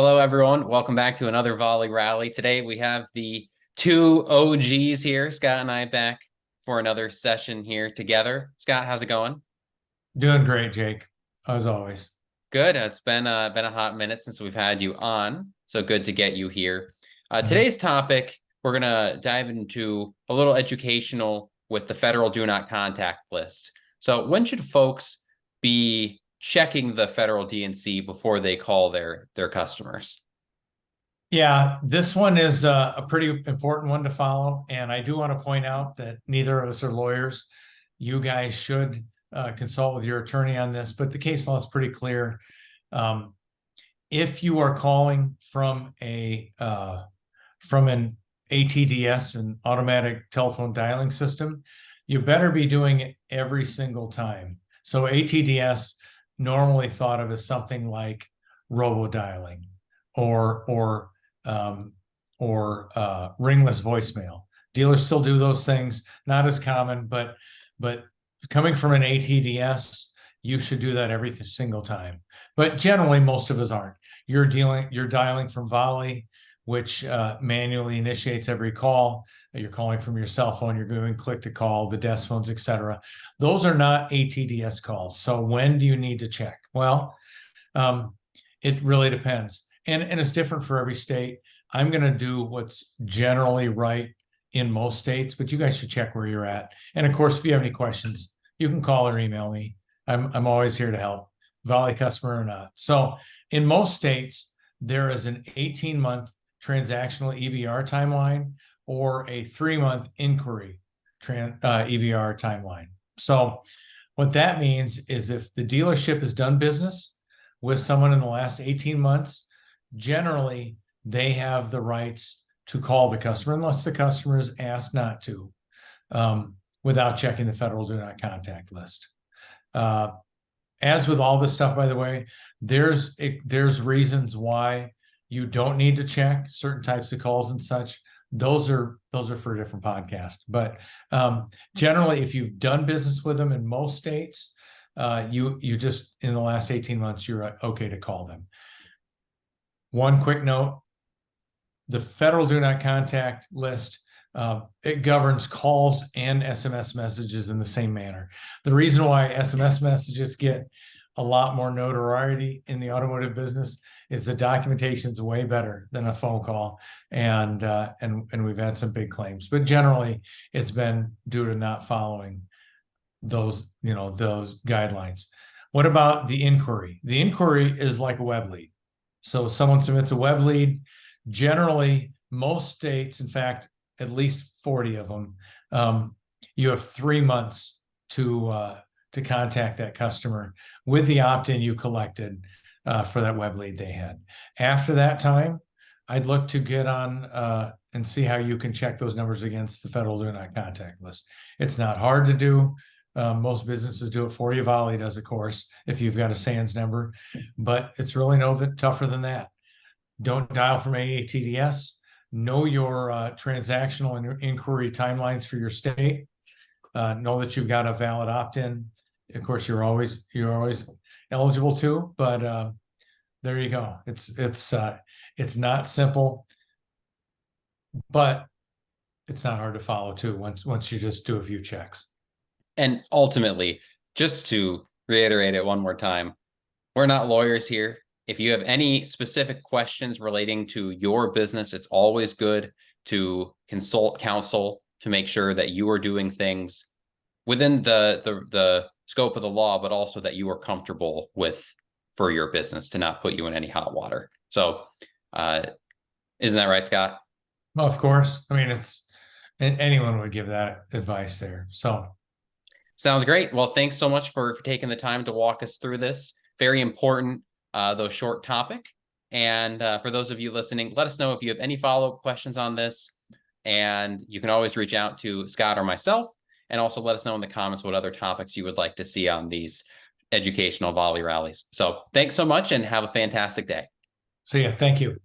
Hello, everyone. Welcome back to another Volley Rally. Today we have the two OGs here, Scott and I, back for another session here together. Scott, how's it going? Doing great, Jake, as always. Good. It's been a hot minute since we've had you on, so good to get you here. Mhm. Today's topic, we're gonna dive into a little educational with the Federal Do Not Contact list. So when should folks be checking the Federal DNC before they call their customers? Yeah, this one is a pretty important one to follow. And I do want to point out that neither of us are lawyers. You guys should consult with your attorney on this, but the case law is pretty clear. Um, if you are calling from an ATDS, an automatic telephone dialing system, you better be doing it every single time. So ATDS normally thought of as something like robo-dialing or um, ringless voicemail. Dealers still do those things, not as common, but coming from an ATDS, you should do that every single time. But generally, most of us aren't. You're dialing from Volie, which manually initiates every call. You're calling from your cell phone. You're doing click to call, the desk phones, etc. Those are not ATDS calls. So when do you need to check? Well, um, it really depends, and it's different for every state. I'm going to do what's generally right in most states, but you guys should check where you're at. And of course, if you have any questions, you can call or email me. I'm always here to help, Volley customer or not. So in most states, there is an 18-month transactional EBR timeline or a 3-month inquiry EBR timeline. So what that means is if the dealership has done business with someone in the last 18 months, generally they have the rights to call the customer unless the customer is asked not to, without checking the Federal Do Not Contact list. As with all this stuff, by the way, there's reasons why you don't need to check certain types of calls and such. Those are for a different podcast. But generally, if you've done business with them in most states, you just in the last 18 months, you're okay to call them. One quick note: the Federal Do Not Contact list, it governs calls and SMS messages in the same manner. The reason why SMS messages get a lot more notoriety in the automotive business is the documentation is way better than a phone call, and we've had some big claims. But generally, it's been due to not following those guidelines. What about the inquiry? The inquiry is like a web lead. So someone submits a web lead. Generally, most states, in fact, at least 40 of them, you have 3 months to contact that customer with the opt-in you collected for that web lead they had. After that time, I'd look to get on and see how you can check those numbers against the Federal Do Not Contact list. It's not hard to do. Most businesses do it for you. Volley does, of course, if you've got a SANS number, but it's really no tougher than that. Don't dial from any ATDS. Know your transactional and inquiry timelines for your state. Know that you've got a valid opt-in. Of course, you're always eligible to, but there you go. It's not simple, but it's not hard to follow too. Once you just do a few checks. And ultimately, just to reiterate it one more time, we're not lawyers here. If you have any specific questions relating to your business, it's always good to consult counsel to make sure that you are doing things within the scope of the law, but also that you are comfortable with for your business to not put you in any hot water. So, isn't that right, Scott? Well, of course. I mean, anyone would give that advice there. So. Sounds great. Well, thanks so much for taking the time to walk us through this very important, though short topic. And for those of you listening, let us know if you have any follow-up questions on this. And you can always reach out to Scott or myself, and also let us know in the comments what other topics you would like to see on these educational Volley rallies. So thanks so much and have a fantastic day. So yeah, thank you.